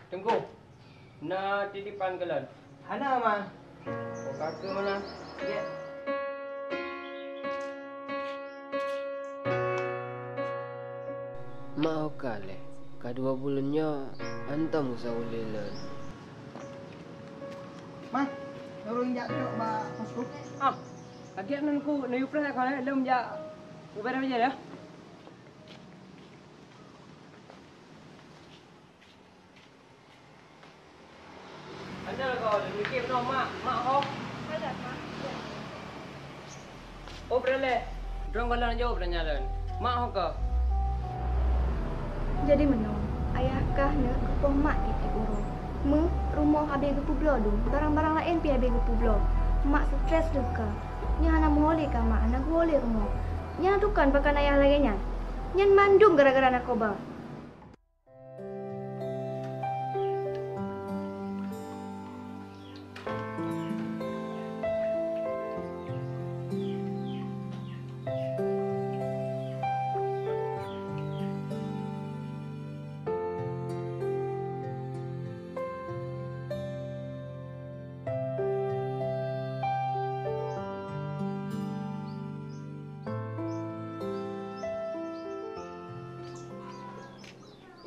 Tengku. Nak titipan kelan. Hana man. Oh, kakak mana? Ya. Mau kale. Kedua bulannya antam usah ulilan. Man, nurun jak tu ba masuk. Ah, agak nanku na yupra ka na lem ja. Ubera meja ya. Anda kau mikir no mak ho. Ada, Mak. Oh berale. Drong kalau jawab pertanyaan. Mak ho ka. Jadi menung, ayahkah ne kepoh mak titik urung. Rumah habis ke publo du, barang-barang lain pi habis ke publo. Mak stres duka. Nya anak mohole ka mak, anak boleh rumah. Nya tukan pakan ayah lagi nya. Nyan mandum gara-gara narkoba.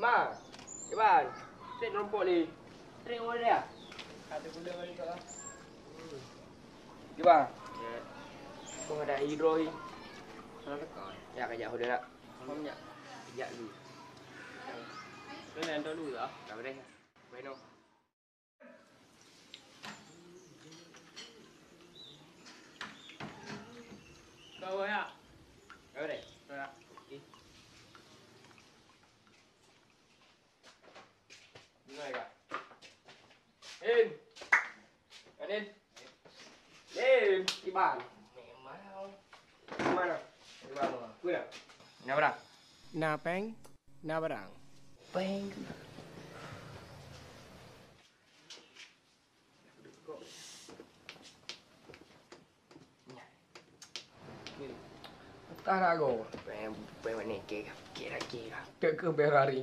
Ma, Iban. Set rompok ni. Trik orang dia. Ada gula balik kau lah. Iban. Ya. Kau ada hidro ni. Mana kau? Ya kajak sudah nak. Kau minyak. Kajak dulu. Kau nak dulu tak? Tak boleh. Bueno. Kau ya. Kau boleh. Kau ya. Dengar kak. In. Adin. Lim. Iban. Memang. Mana? Iban. Mana? Nak berang? Na peng, na barang. Peng. Tak nak go. Peng mana? Kira. Ke Ferrari.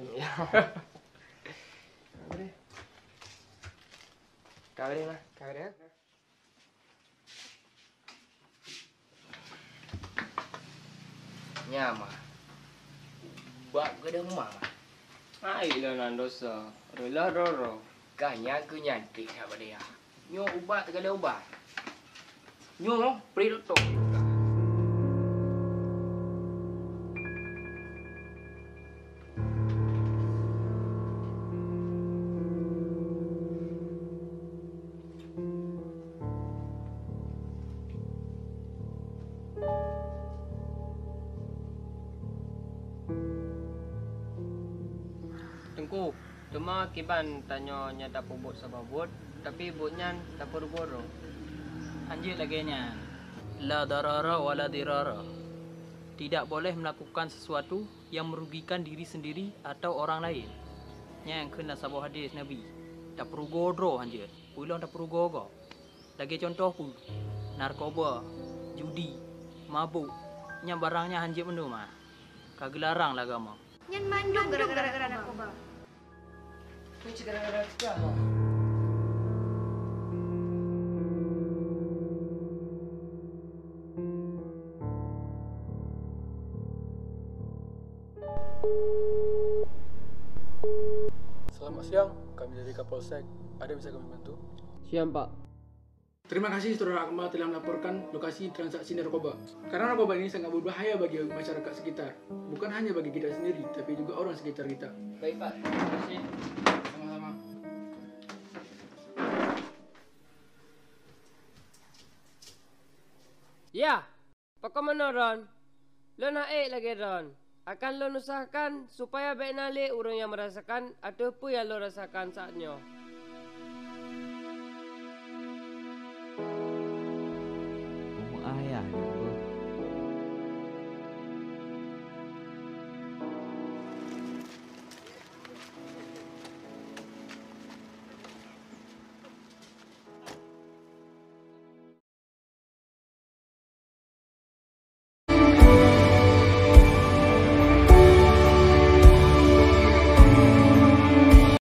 Kau boleh lah. Kau boleh. Nyama. Buat ke dah rumah mah. Ai lah nan dosa. Rela roro. Kanya ke nyantik apa dia. Nyo ubat tegala ubat. Nyo beri doktor. Tengku, cuma kiban tanya nya tak bot sababot, tapi botnya tak boro-boro. Anjir lagi nya. La darara wala dirara. Tidak boleh melakukan sesuatu yang merugikan diri sendiri atau orang lain. Nya yang kena sabah hadis Nabi. Tak perlu godro anjir. Pulang tak perlu gogo. Lagi contoh pun. Narkoba, judi, mabuk. Nya barangnya anjir benda mah. Kagelarang lah agama. Nyan mandum gara-gara narkoba. Ini gara-gara kita. Selamat siang, kami dari Kapolsek. Ada bisa kami bantu? Siap, Pak. Terima kasih Saudara Akmal telah melaporkan lokasi transaksi narkoba. Karena narkoba ini sangat berbahaya bagi masyarakat sekitar. Bukan hanya bagi kita sendiri, tapi juga orang sekitar kita. Baik, Pak. Terima kasih. Sama-sama. Ya, pokok mana Ron? Lo naik lagi Ron. Akan lo usahakan supaya baik nalik orang yang merasakan ataupun yang lo rasakan saatnya.